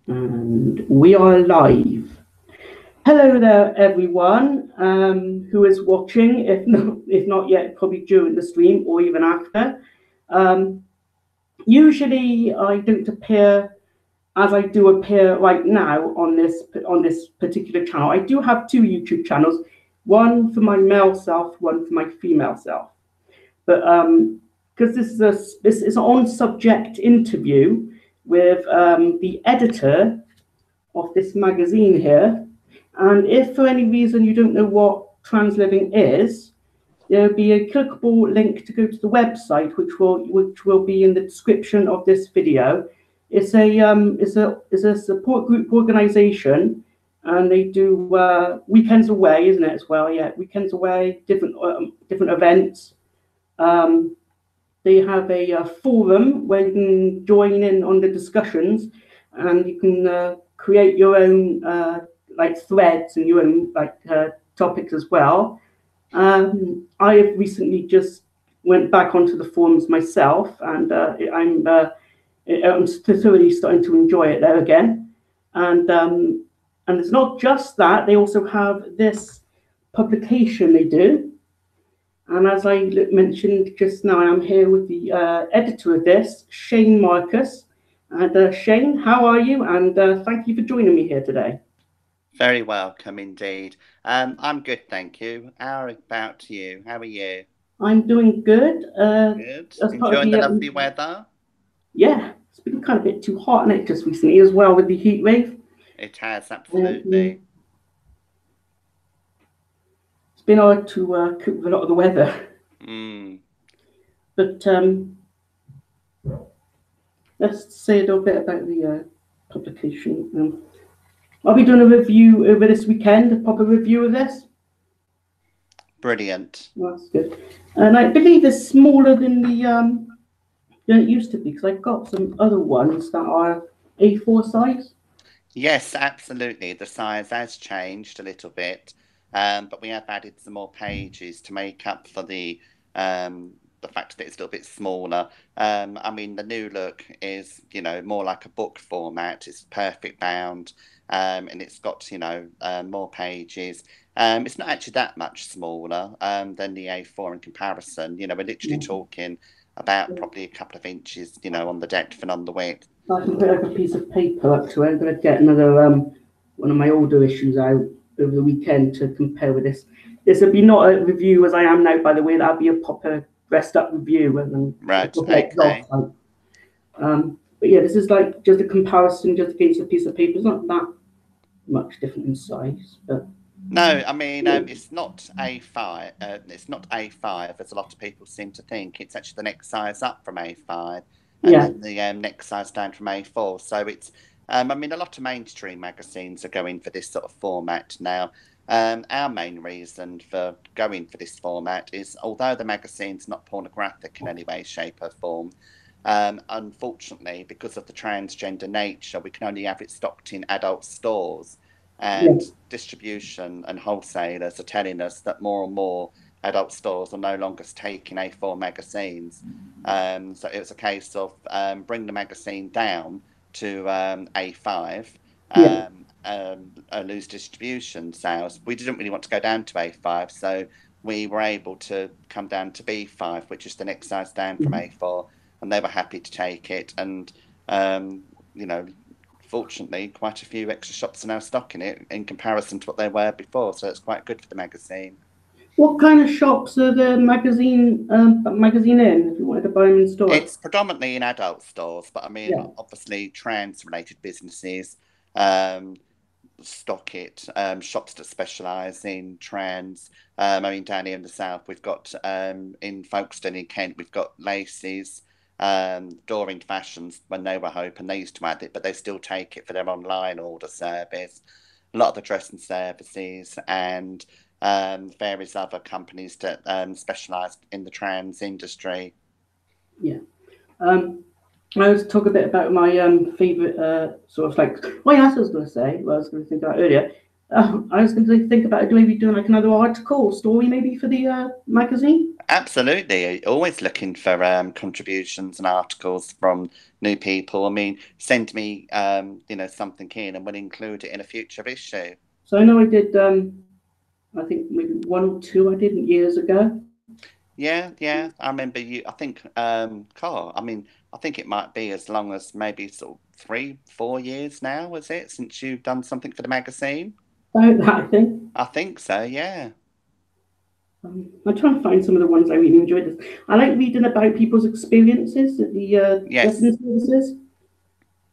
And we are live. Hello there, everyone who is watching. If not yet, probably during the stream or even after. Um, Usually, I don't appear as I do appear right now on this particular channel. I do have two YouTube channels, one for my male self, one for my female self. But because this is an on subject interview with the editor of this magazine here. And if for any reason you don't know what trans living is, there'll be a clickable link to go to the website, which will be in the description of this video. It's a support group organization, and they do weekends away, isn't it, as well? Yeah, weekends away, different events. They have a forum where you can join in on the discussions, and you can create your own like threads and your own topics as well. I have recently just went back onto the forums myself, and I'm thoroughly starting to enjoy it there again. And it's not just that; they also have this publication they do. And as I mentioned just now, I'm here with the editor of this, Shane Marcus. And Shane, how are you? And thank you for joining me here today. Very welcome indeed. I'm good, thank you. How about you? How are you? I'm doing good. Good. As part of Enjoying the the lovely weather? yeah, it's been kind of a bit too hot, hasn't it, just recently as well with the heat wave. It has, absolutely. It's been hard to cope with a lot of the weather. But let's say a little bit about the publication. I'll be doing a review over this weekend, a proper review of this. Brilliant. That's good. And I believe it's smaller than than it used to be, because I've got some other ones that are A4 size. Yes, absolutely. The size has changed a little bit, but we have added some more pages to make up for the fact that it's a little bit smaller. I mean, the new look is, more like a book format. It's perfect bound, and it's got, more pages. It's not actually that much smaller than the A4 in comparison. We're literally talking about probably a couple of inches, on the depth and on the width. I can put like a piece of paper up to it. I'm going to get another one of my older issues out over the weekend to compare with this. This would be not a review as I am now, by the way. That'd be a proper dressed up review. Right, okay. But yeah, this is like just a comparison just against a piece of paper. It's not that much different in size, but no, I mean it's not A5. It's not A5 as a lot of people seem to think. It's actually the next size up from A5, and then the next size down from A4. So it's, I mean, a lot of mainstream magazines are going for this sort of format now. Our main reason for going for this format is, although the magazine's not pornographic in any way, shape, or form, unfortunately, because of the transgender nature, we can only have it stocked in adult stores. And distribution and wholesalers are telling us that more and more adult stores are no longer taking A4 magazines. So it was a case of bring the magazine down to A5, lose distribution sales. We didn't really want to go down to A5, so we were able to come down to B5, which is the next size down from A4, and they were happy to take it. And, fortunately, quite a few extra shops are now stocking it in comparison to what they were before, so it's quite good for the magazine. What kind of shops are the magazine in, if you wanted to buy them in stores? It's predominantly in adult stores, but I mean, obviously, trans-related businesses stock it. Shops that specialise in trans. I mean, down here in the south, we've got in Folkestone in Kent, we've got Lacey's. Doreen Fashions, when they were open, they used to add it, but they still take it for their online order service. A lot of the dressing services and various other companies that specialise in the trans industry. Yeah. I was talk a bit about my favourite sort of like. Well, yeah, that's what I was going to say. What I was going to think about earlier. I was going to think about maybe doing like another article or story maybe for the magazine. Absolutely. Always looking for contributions and articles from new people. I mean, send me, something in and we'll include it in a future issue. So I know I did. I think maybe one or two I didn't years ago. Yeah, yeah. I remember you. I think, Carl, I mean, I think it might be as long as maybe sort of 3, 4 years now, was it, since you've done something for the magazine? About that, I think. I think so, yeah. I'm trying to find some of the ones I really enjoyed. I like reading about people's experiences at the Yes. lesson services.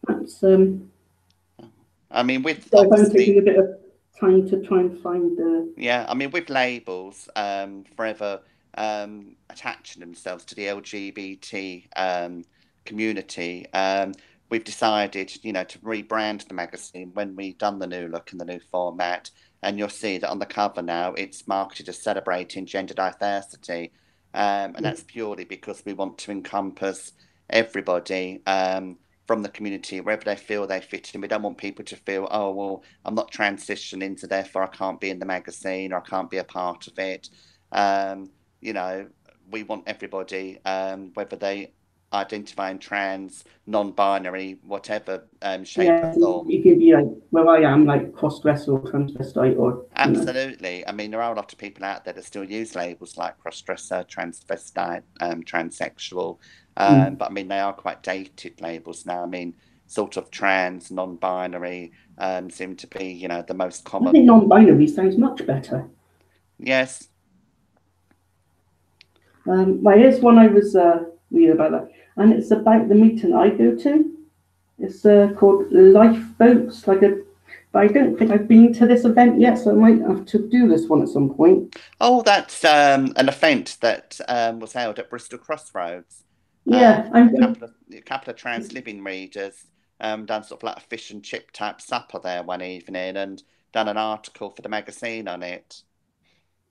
That's I mean, with so I'm taking obviously, a bit of time to try and find the. yeah, I mean, with labels, forever attaching themselves to the LGBT community, we've decided, to rebrand the magazine when we've done the new look and the new format. And you'll see that on the cover now, it's marketed as celebrating gender diversity. And that's purely because we want to encompass everybody. From the community, wherever they feel they fit in. We don't want people to feel, oh, well, I'm not transitioning, so therefore I can't be in the magazine or I can't be a part of it. Um, you know, we want everybody, whether they identify in trans, non-binary, whatever shape or Yeah, form. it can be like where I am, like cross-dresser or transvestite, or Absolutely. I mean, there are a lot of people out there that still use labels like cross-dresser, transvestite, transsexual. mm. But I mean, they are quite dated labels now. I mean, sort of trans, non-binary seem to be, the most I common. think non-binary sounds much better. Yes. Well, here's one I was reading about that, and it's about the meeting I go to. It's called Lifeboats, but I don't think I've been to this event yet, so I might have to do this one at some point. Oh, that's an event that was held at Bristol Crossroads. Yeah, A couple of trans living readers done sort of like a fish and chip type supper there one evening and done an article for the magazine on it.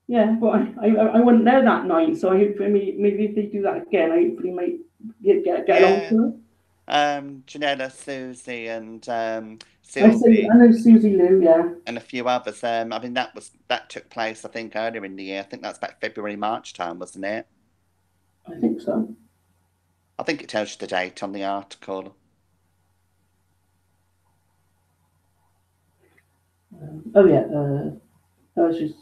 yeah, but I wasn't there that night, so I hope maybe if they do that again, I hopefully might get along Yeah, to it. Janella, Susie, and I Sylvie, know Susie Lou, yeah, and a few others. I mean, that took place, I think, earlier in the year. I think that's about February, March time, wasn't it? I think so. I think it tells you the date on the article. Oh yeah, I was just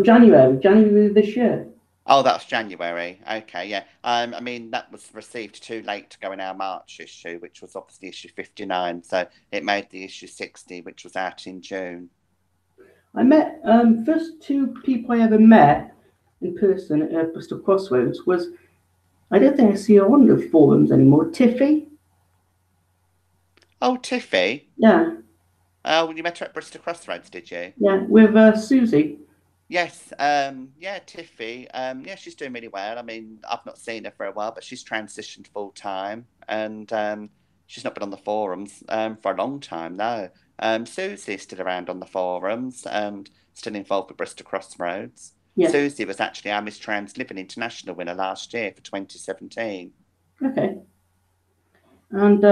January this year. Oh, that's January. Okay, yeah. I mean, that was received too late to go in our March issue, which was obviously issue 59. So it made the issue 60, which was out in June. I met first two people I ever met in person at Bristol Crossroads was I don't think I see her on the forums anymore. Tiffy, Oh, Tiffy. yeah, Oh, you met her at Bristol Crossroads, did you? yeah, with Susie. Yes, yeah, Tiffy. Yeah, she's doing really well. I mean, I've not seen her for a while, but she's transitioned full time, and she's not been on the forums for a long time now. Susie's still around on the forums and still involved with Bristol Crossroads. Yeah, Susie was actually our Miss Trans Living International winner last year for 2017. okay. And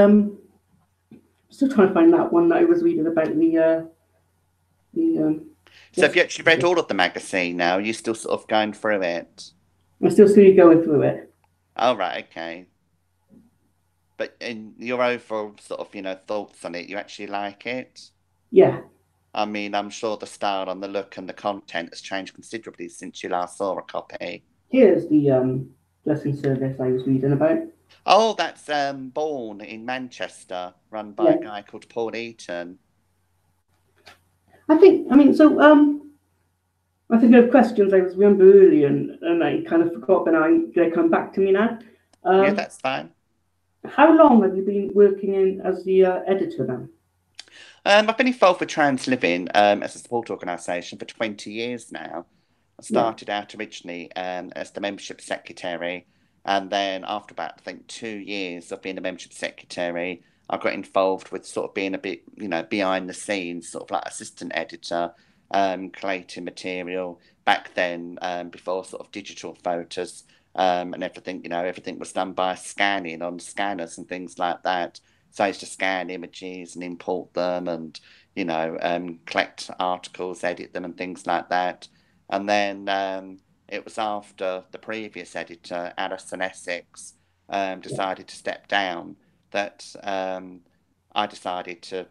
still trying to find that one that I was reading about the So yes, have you actually read all of the magazine now? Are you still sort of going through it? I'm still going through it. Oh, right, okay. But in your overall sort of, thoughts on it, you actually like it? Yeah, I mean, I'm sure the style and the look and the content has changed considerably since you last saw a copy. here's the blessing service I was reading about. Oh, that's Born in Manchester, run by a Yeah, guy called Paul Eaton. I mean, so I think of questions I was remember earlier and I kind of forgot, but now they come back to me now. Yeah, Um, that's fine. how long have you been working in as the editor now? I've been involved with Trans Living as a support organisation for 20 years now. I Yeah, started out originally as the membership secretary, and then after about, I think, 2 years of being the membership secretary, I got involved with sort of being a bit, behind the scenes, sort of like assistant editor, collating material. Back then, before sort of digital photos and everything, everything was done by scanning on scanners and things like that. So I used to scan images and import them and, collect articles, edit them and things like that. And then it was after the previous editor, Alison Essex, decided to step down that I decided to,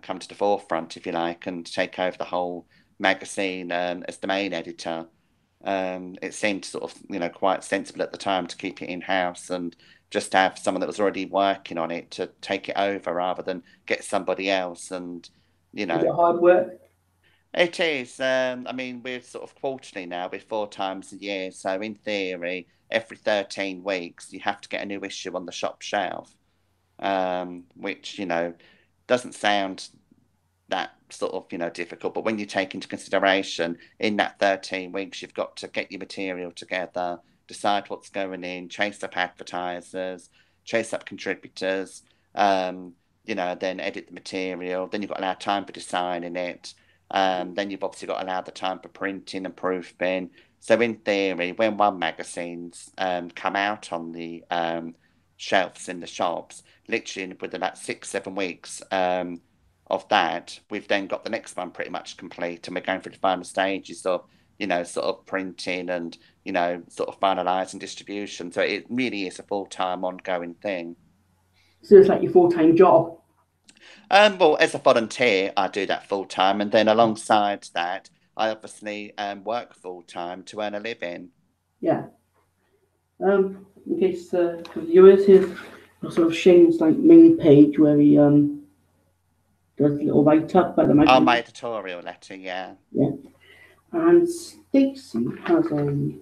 come to the forefront, if you like, and take over the whole magazine as the main editor. It seemed sort of, quite sensible at the time to keep it in house and just have someone that was already working on it to take it over rather than get somebody else. And, you Is it know, hard work? it is. I mean, we're sort of quarterly now. We're 4 times a year. So, in theory, every 13 weeks, you have to get a new issue on the shop shelf, which, doesn't sound that sort of difficult, but when you take into consideration in that 13 weeks you've got to get your material together, decide what's going in, chase up advertisers, chase up contributors, then edit the material, then you've got to allow time for designing it, then you've obviously got to allow the time for printing and proofing. So in theory, when one magazine's come out on the shelves in the shops, literally within about 6 7 weeks of that, we've then got the next one pretty much complete, and we're going through the final stages of, sort of printing and, sort of finalising distribution. So it really is a full-time ongoing thing. So it's like your full-time job. Well, as a volunteer, I do that full time, and then alongside that, I obviously work full time to earn a living. Yeah. In case for viewers, here's sort of Shane's like main page where he does a little write up about the Oh, my magazine. editorial letter, yeah. Yeah. And Stacey has a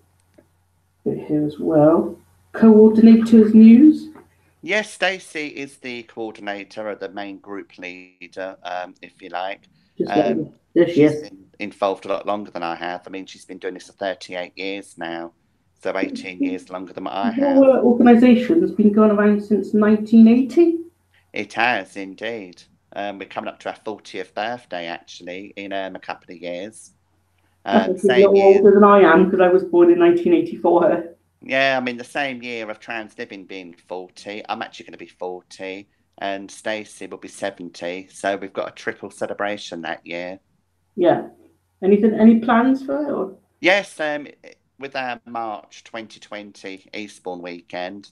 bit here as well. Coordinators news. Yes, Stacey is the coordinator or the main group leader, if you like. Just Um, there she she's is. been involved a lot longer than I have. I mean, she's been doing this for 38 years now, so 18 years longer than I have. Your organisation has been going around since 1980. It has indeed. We're coming up to our 40th birthday actually in a couple of years. That's actually a Same little year. older than I am because I was born in 1984. Yeah, I mean, the same year of trans living being 40, I'm actually going to be 40, and Stacey will be 70. So we've got a triple celebration that year. Yeah. Anything? Any plans for it? Or? Yes, with our March 2020 Eastbourne weekend,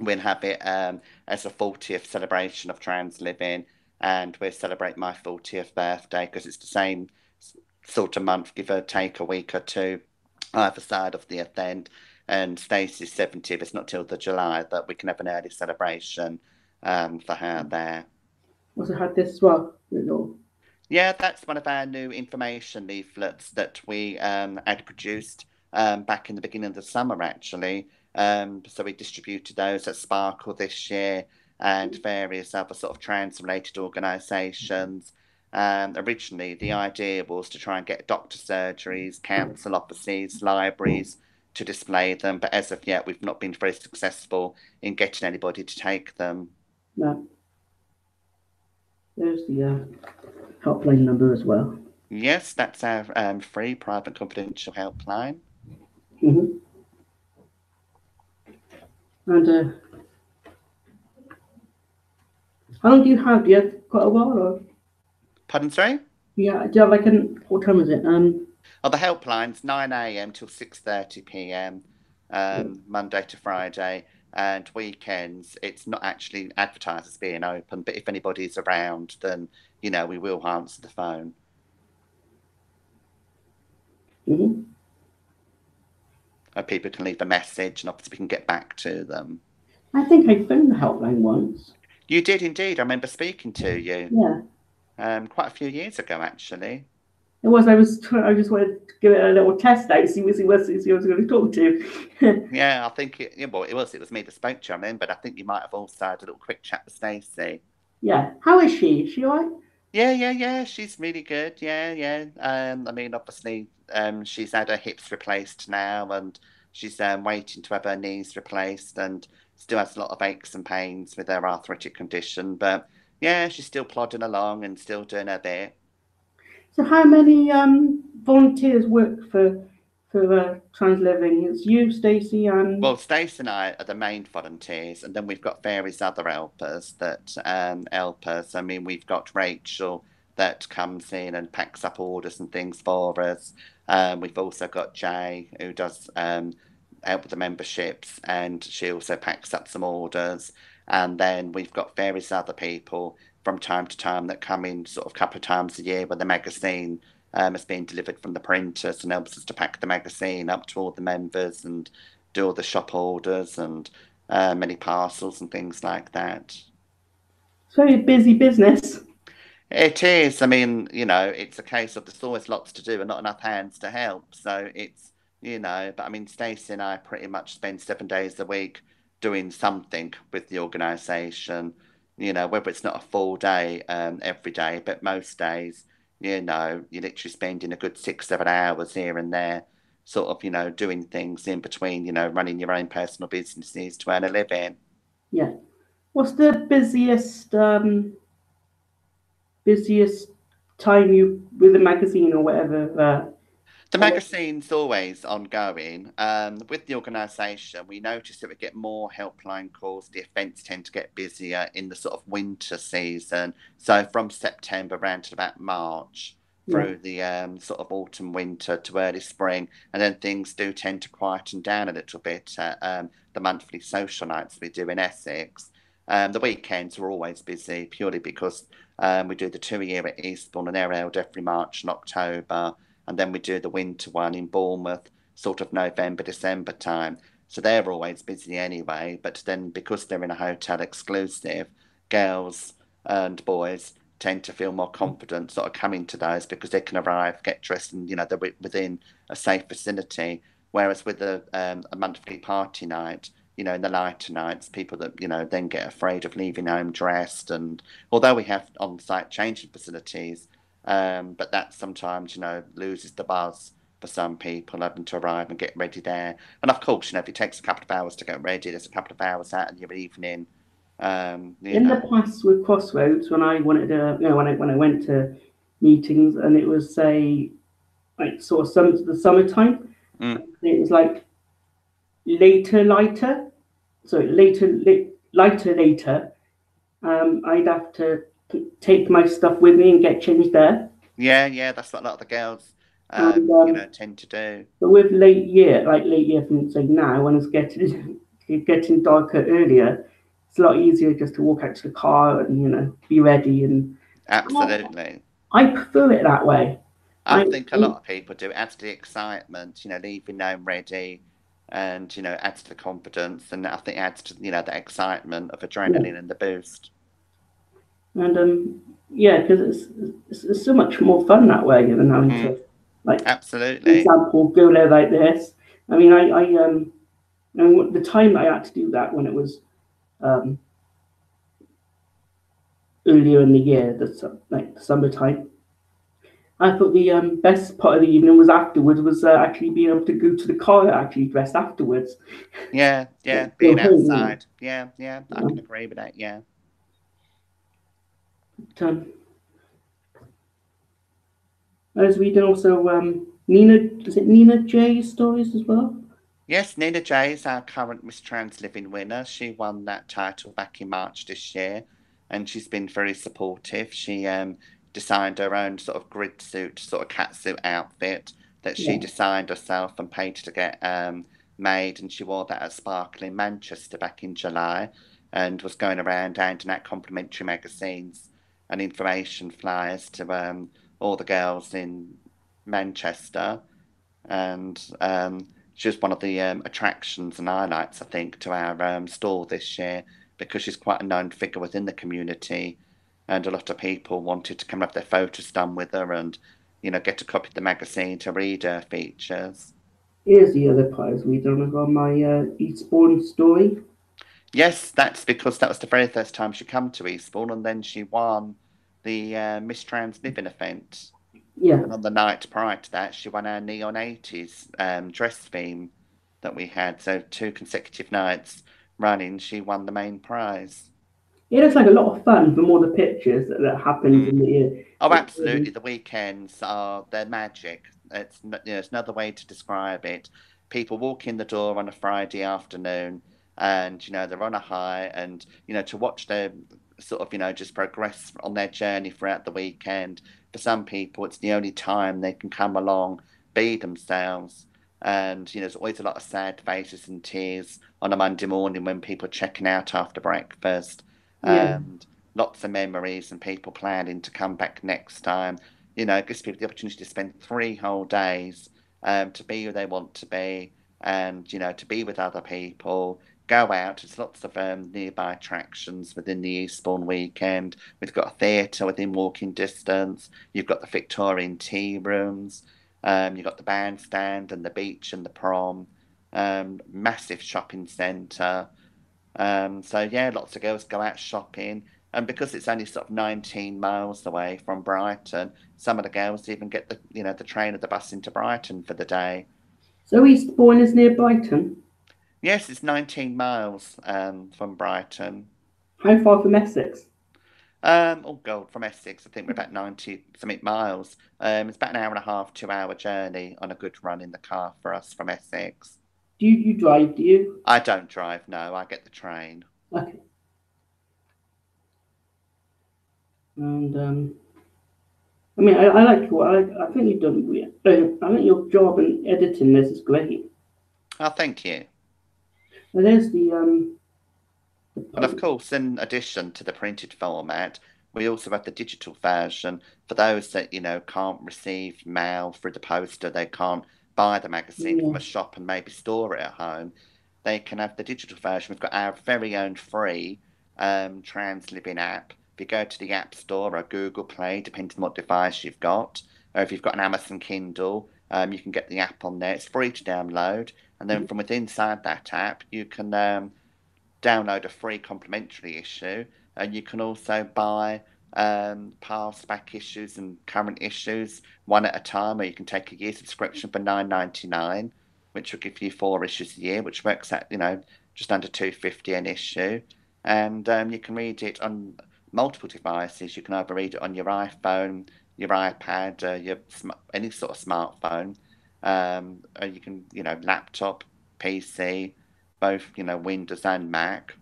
we'll have it as a 40th celebration of trans living, and we'll celebrate my 40th birthday because it's the same sort of month, give or take a week or two either side of the event. And Stacey's 70th, it's not till the July, but we can have an early celebration for her there. Also had this as well. Little. Yeah, that's one of our new information leaflets that we had produced back in the beginning of the summer, actually. So we distributed those at Sparkle this year and various other sort of trans-related organisations. Originally, the idea was to try and get doctor surgeries, council offices, libraries to display them, but as of yet, we've not been very successful in getting anybody to take them. No. There's the helpline number as well. Yes, that's our free private confidential helpline. Mm-hmm. And how long do you have? Do you have quite a while? Or? Pardon, sorry? Yeah. Do you have like an? What time is it? Oh, the helpline's 9 a.m. till 6:30 p.m. Monday to Friday, and weekends it's not actually advertised as being open, but if anybody's around, then we will answer the phone. Mm-hmm. People can leave a message, and obviously we can get back to them. I think I phoned the helpline once. You did indeed. I remember speaking to you. Yeah. Quite a few years ago, actually. It was. I just wanted to give it a little test out, see who I was going to talk to. Yeah, I think it was me that spoke to you. I remember. I think you might have also had a little quick chat with Stacey. Yeah. How is she? Is she alright? Yeah. She's really good. Yeah. I mean, obviously, she's had her hips replaced now, and she's waiting to have her knees replaced, and still has a lot of aches and pains with her arthritic condition. But yeah, she's still plodding along and still doing her bit. So how many volunteers work for Trans Living? It's you, Stacey, and Well, Stacey and I are the main volunteers, and then we've got various other helpers that help us. I mean, we've got Rachel, that comes in and packs up orders and things for us. We've also got Jay who does help with the memberships, and she also packs up some orders. And then we've got various other people from time to time that come in sort of a couple of times a year when the magazine has been delivered from the printers, and helps us to pack the magazine up to all the members and do all the shop orders and many parcels and things like that. It's very busy business. It is. I mean, it's a case of there's always lots to do and not enough hands to help. So but I mean, Stacey and I pretty much spend 7 days a week doing something with the organisation, whether it's not a full day every day, but most days, you're literally spending a good 6, 7 hours here and there, sort of, doing things in between, running your own personal businesses to earn a living. Yeah. What's the busiest time you with a magazine or whatever? The magazine's always ongoing. With the organisation, we notice that we get more helpline calls. The events tend to get busier in the sort of winter season. So from September around to about March, Yeah, through the sort of autumn, winter to early spring, and then things do tend to quieten down a little bit at the monthly social nights we do in Essex. The weekends are always busy purely because we do the 2 a year at Eastbourne, and they're held every March and October, and then we do the winter one in Bournemouth, sort of November, December time. So they're always busy anyway. But then because they're in a hotel exclusive, girls and boys tend to feel more confident sort of coming to those because they can arrive, get dressed, and they're within a safe vicinity. Whereas with a monthly party night, in the lighter nights, people that then get afraid of leaving home dressed. And although we have on-site changing facilities, but that sometimes, loses the buzz for some people having to arrive and get ready there. And of course, if it takes a couple of hours to get ready, there's a couple of hours out of your evening. You in the know. past with Crossroads, when I wanted to, when I went to meetings, and it was say like sort of the summertime, Mm. it was like lighter, so later. I'd have to take my stuff with me and get changed there. Yeah, yeah, that's what a lot of the girls, And tend to do. but with late year from say now, when it's getting getting darker earlier, it's a lot easier just to walk out to the car and be ready. And Absolutely. I prefer it that way. I I think a lot of people do. It adds to the excitement, leaving home ready, and adds to the confidence, and I think it adds to the excitement of Yeah, adrenaline and the boost. and yeah, because it's so much more fun that way than having Mm, to, like, for absolutely. example, go there like this. I mean, and the time I had to do that when it was um earlier in the year, like the summertime. I thought the best part of the evening was afterwards, was actually being able to go to the car actually dressed afterwards. Yeah, yeah, Go being home, outside. Yeah, yeah, I can know. agree with that. Yeah. But, I was reading also Nina, is it Nina J stories as well? Yes, Nina Jay is our current Miss Trans Living winner. She won that title back in March this year, and she's been very supportive. She designed her own sort of grid suit, sort of catsuit outfit that she Yeah, designed herself and paid to get made, and she wore that at Sparkle in Manchester back in July, and was going around handing out complimentary magazines and information flyers to all the girls in Manchester. And she's one of the attractions and highlights, I think, to our store this year, because she's quite a known figure within the community, and a lot of people wanted to come have their photos done with her and get a copy of the magazine to read her features. here's the other part I was reading as well, my Eastbourne story. Yes, that's because that was the very first time she come to Eastbourne, and then she won the Miss Trans Living event. Yeah, And on the night prior to that, she won our Neon 80s dress theme that we had. So 2 consecutive nights running, she won the main prize. it looks like a lot of fun from all the pictures that happens Mm. in the year. Oh, It's really, absolutely. The weekends are they're magic. It's another way to describe it. People walk in the door on a Friday afternoon, and they're on a high, and to watch them sort of just progress on their journey throughout the weekend. For some people, it's the only time they can come along, be themselves. And there's always a lot of sad faces and tears on a Monday morning when people are checking out after breakfast, Yeah, and lots of memories and people planning to come back next time. It gives people the opportunity to spend 3 whole days, to be who they want to be, and to be with other people, go out. There's lots of nearby attractions within the Eastbourne weekend. We've got a theatre within walking distance. You've got the Victorian tea rooms. You've got the bandstand and the beach and the prom. Massive shopping centre. So yeah, lots of girls go out shopping. And because it's only sort of 19 miles away from Brighton, some of the girls even get the train or the bus into Brighton for the day. so Eastbourne is near Brighton. Yes, it's 19 miles from Brighton. How far from Essex? Oh God, from Essex, I think we're about 90 something miles. It's about an hour and a half, 2 hour journey on a good run in the car for us from Essex. Do you drive? Do you? I don't drive, no, I get the train. Okay. And I mean, I like your. I think you've done. I think your job in editing this is great. Oh, thank you. And there's the And of post. course, in addition to the printed format, we also have the digital version for those that, can't receive mail through the post, or they can't buy the magazine from Yeah. a shop and maybe store it at home. They can have the digital version. We've got our very own free Translibin app. If you go to the App Store or Google Play, depending on what device you've got, or if you've got an Amazon Kindle, you can get the app on there. It's free to download. And then from within inside that app, you can download a free complimentary issue, and you can also buy past back issues and current issues one at a time, or you can take a year subscription for 9.99, which will give you 4 issues a year, which works out just under 250 an issue, and you can read it on multiple devices. You can either read it on your iPhone, your iPad, any sort of smartphone, or you can laptop, PC, both Windows and Mac.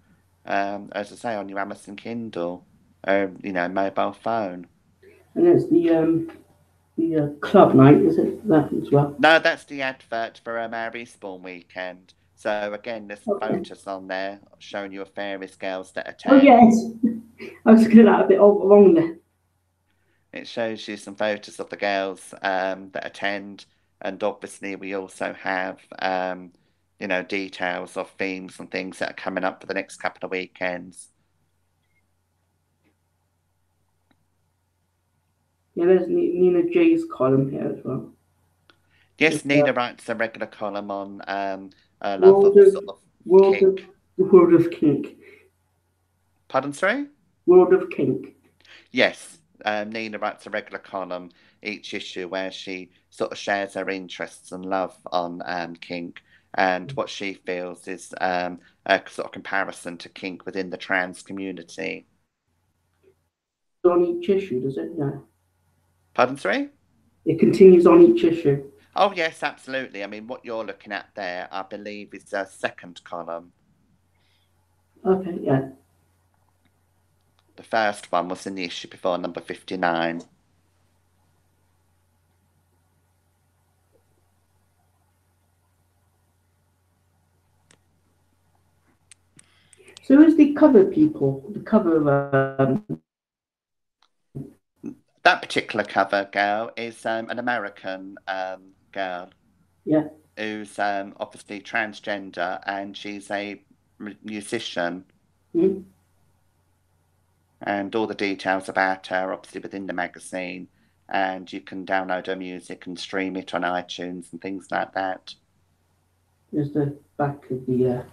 As I say, on your Amazon Kindle, mobile phone. And there's the club night. Is it that as well? No, that's the advert for our Eastbourne weekend. So again, there's Okay. photos on there showing you various girls that Oh attend. yes, I was looking at that a bit wrong there. It shows you some photos of the girls that attend, and obviously we also have details of themes and things that are coming up for the next couple of weekends. Yeah, there's Nina J's column here as well. Yes, It's, Nina writes a regular column on her love World of of sort of World of kink. World of Kink. Pardon, sorry? World of Kink. Yes, Nina writes a regular column each issue where she sort of shares her interests and love on kink, and what she feels is a sort of comparison to kink within the trans community. On each issue, does it? Yeah. Pardon, sorry? It continues on each issue. Oh, yes, absolutely. I mean, what you're looking at there, I believe, is a second column. Okay, yeah. The first one was in the issue before number 59. So is the cover people, the cover That particular cover girl is an American girl yeah. who's obviously transgender, and she's a musician, Mm-hmm. and all the details about her obviously within the magazine, and you can download her music and stream it on iTunes and things like that. There's the back of the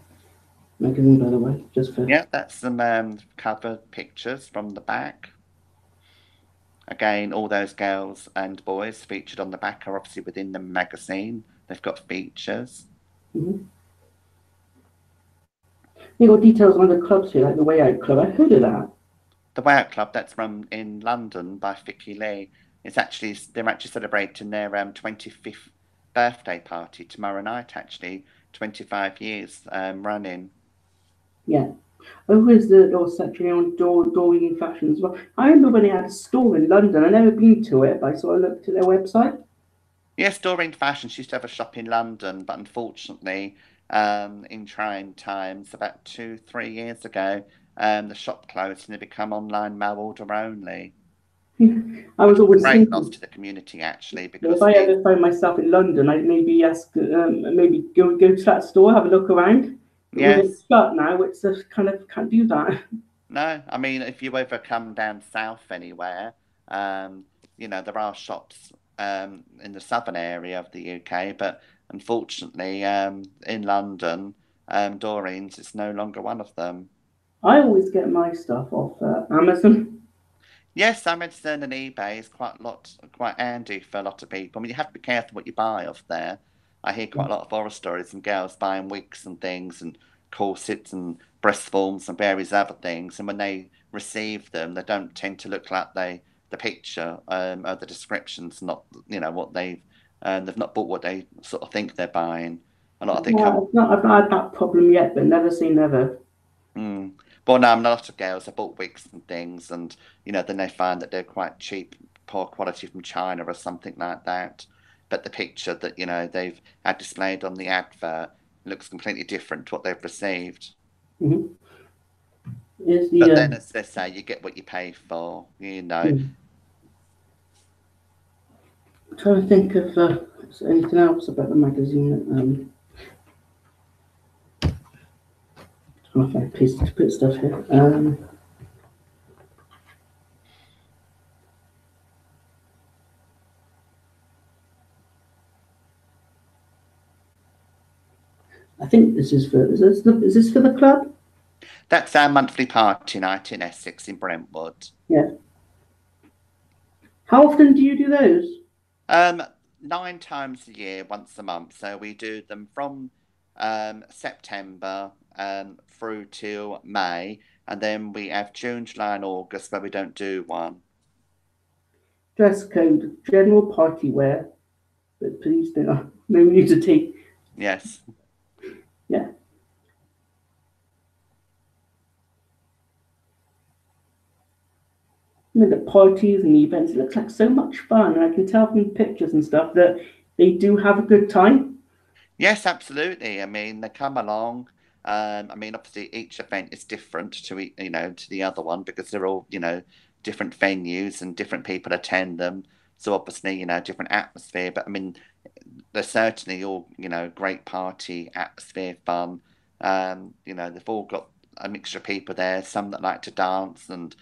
magazine, by the way, just for. Yeah, that's some cover pictures from the back. Again, all those girls and boys featured on the back are obviously within the magazine. They've got features. Mm-hmm. You got details on the clubs here, like the Way Out Club. I heard of that. The Way Out Club, that's run in London by Vicky Lee. They're actually celebrating their 25th birthday party tomorrow night. Actually, 25 years running. Yeah. Oh, is the little section on Doreen Fashion as well? I remember when they had a store in London. I never been to it, but I sort of looked at their website. Yes, Doreen Fashion. She used to have a shop in London, but unfortunately, in trying times, about 2, 3 years ago, the shop closed and it become online mail order only, I was which is a always great loss thinking, to the community actually, if because I we ever find myself in London, I'd maybe ask, maybe go to that store, have a look around. But with it yes. shut now, it's just kind of can't do that. No, I mean, if you ever come down south anywhere, um, there are shops in the southern area of the UK, but unfortunately, in London, Doreen's is no longer one of them. I always get my stuff off Amazon. Yes, Amazon and eBay is quite handy for a lot of people. I mean, you have to be careful what you buy off there. I hear quite a lot of horror stories and girls buying wigs and things and corsets and breast forms and various other things. And when they receive them, they don't tend to look like the picture or the description's not what they've not bought what they sort of think they're buying. A lot of it Yeah, come. I've not had that problem yet, but never say never. Mm. But no, a lot of girls have bought wigs and things, and then they find that they're quite cheap, poor quality from China or something like that. But the picture that they've had displayed on the advert looks completely different to what they've received. Mm-hmm. Is the But then, as they say, you get what you pay for. I'm trying to think of is there anything else about the magazine. Trying to find places to put stuff here. I think this is for is this for the club? That's our monthly party night in Essex in Brentwood. Yeah. How often do you do those? Um, 9 times a year, once a month. So we do them from September through till May, and then we have June, July, and August where we don't do one. Dress code, general party wear, but please no nudity. Yes, Yeah. I mean, the parties and the events, it looks like so much fun. And I can tell from pictures and stuff that they do have a good time. yes, absolutely. I mean, they come along. I mean, obviously, each event is different to the other one because they're all different venues and different people attend them. So obviously, different atmosphere. But I mean, they're certainly all great party atmosphere, fun. They've all got a mixture of people there. Some that like to dance and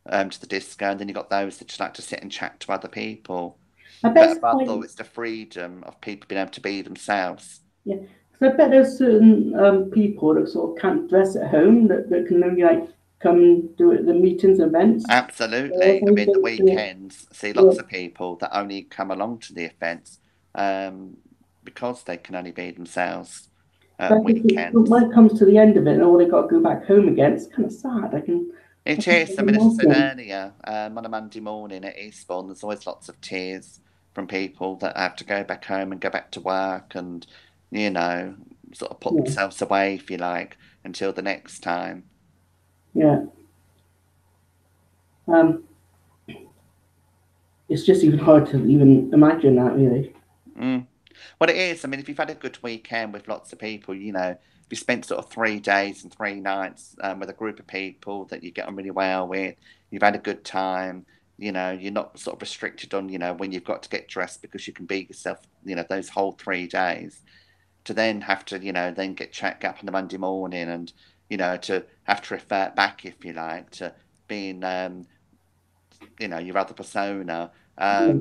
to the disco, and then you've got those that just like to sit and chat to other people. I bet But it's above quite, all, it's the freedom of people being able to be themselves. yeah. Because I bet there's certain people that sort of can't dress at home that can only like come and do it at the meetings and events. Absolutely. I mean, the weekends see Yeah, lots of people that only come along to the events um, because they can only be themselves at but weekends. when it comes to the end of it and all they got to go back home again, it's kind of sad. I It can is. I mean, as I said imagine. earlier, on a Monday morning at Eastbourne, there's always lots of tears from people that have to go back home and go back to work and, you know, sort of put Yeah, themselves away, if you like, until the next time. yeah. Um, it's just even hard to even imagine that, really. Mm. Well, it is. I mean, if you've had a good weekend with lots of people, if you spent sort of 3 days and 3 nights with a group of people that you get on really well with, you've had a good time, you're not sort of restricted on, when you've got to get dressed because you can be yourself, those whole 3 days. To then have to, then get up on the Monday morning and, to have to revert back, if you like, to being, your other persona. Yeah.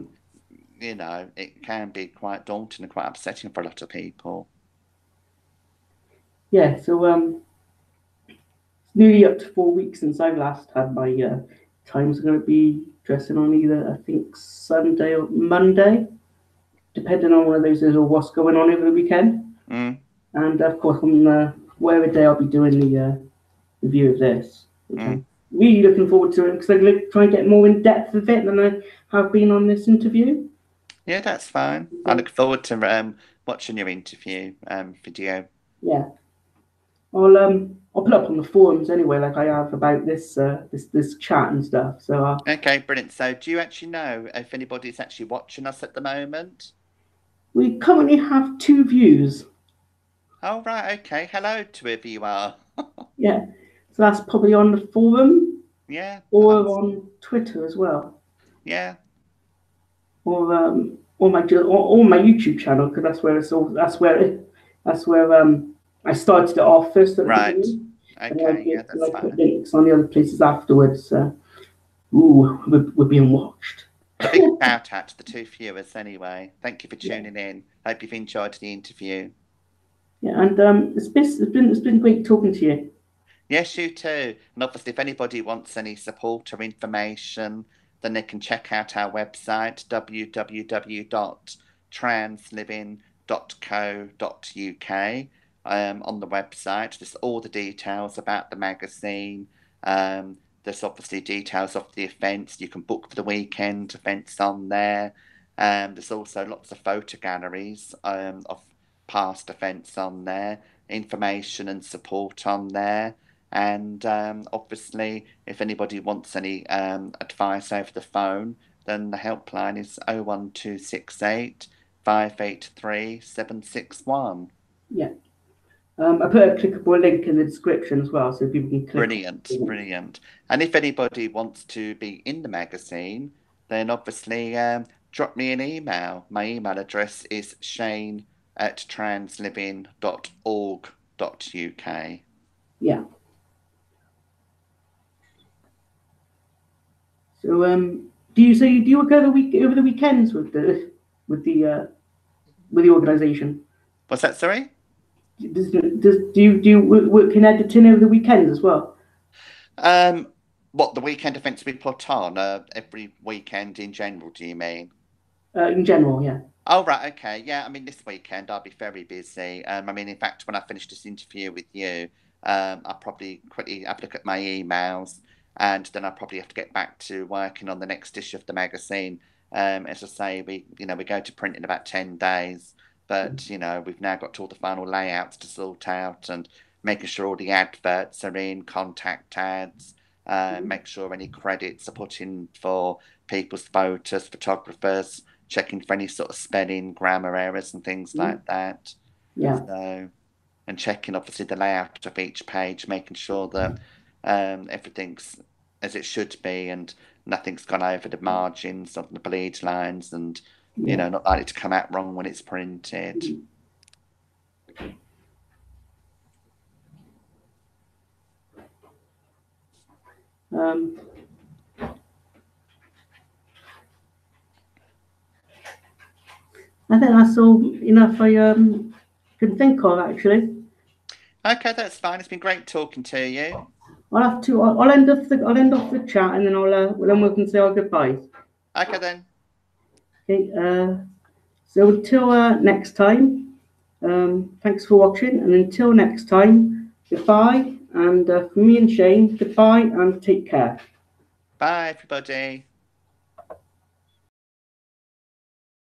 It can be quite daunting and quite upsetting for a lot of people. Yeah, so it's nearly up to 4 weeks since I've last had my times. Going to be dressing on either I think Sunday or Monday, depending on one of those or what's going on over the weekend. Mm, And of course, on whatever day I'll be doing the review of this, which mm. I'm really looking forward to it because I'm going to try and get more in depth of it than I have been on this interview. Yeah, that's fine. I look forward to watching your interview video. Yeah. I'll put up on the forums anyway, like I have about this chat and stuff. So Okay, brilliant. So, do you actually know if anybody's actually watching us at the moment? we currently have 2 views. Oh, right. Okay. Hello to whoever you are. Yeah, so that's probably on the forum Yeah. or on Twitter as well, Yeah. or my YouTube channel because that's where it's all. That's where I started it off first at the Right. beginning, and Okay. Yeah, then that's I put fine. links on the other places afterwards. Ooh, we're being watched. A big shout out to the 2 viewers anyway. Thank you for tuning in. Hope you've enjoyed the interview. Yeah, and it's been great talking to you. Yes, you too. And obviously, if anybody wants any support or information, then they can check out our website, www.transliving.co.uk. On the website, there's all the details about the magazine. There's obviously details of the events. You can book for the weekend events on there. There's also lots of photo galleries of past events on there, information and support on there. And obviously, if anybody wants any advice over the phone, then the helpline is 01268 583 761. Yeah. I put a clickable link in the description as well, so people can click. Brilliant, brilliant. And if anybody wants to be in the magazine, then obviously drop me an email. My email address is shane@transliving.org.uk. Yeah. So do you work over the weekends with the organisation? What's that, sorry? Do you work in editing over the weekends as well? What the weekend events we put on every weekend in general, do you mean? In general, yeah. Oh, right, okay. Yeah, I mean, this weekend I'll be very busy. I mean, in fact, when I finish this interview with you, I'll probably quickly have a look at my emails and then I'll probably have to get back to working on the next issue of the magazine. As I say, we go to print in about 10 days, but, we've now got all the final layouts to sort out and making sure all the adverts are in, contact ads, make sure any credits are put in for people's photos, photographers, checking for any sort of spelling, grammar errors, and things like that. Yeah. So, and checking obviously the layout of each page, making sure that everything's as it should be and nothing's gone over the margins of the bleed lines and Yeah. not likely to come out wrong when it's printed. I think that's all enough I can think of actually. Okay, that's fine. It's been great talking to you. I'll end off the chat and then we can say our goodbyes. Okay then. Okay. So until next time, thanks for watching, and until next time, goodbye. And for me and Shane, goodbye and take care. Bye, everybody.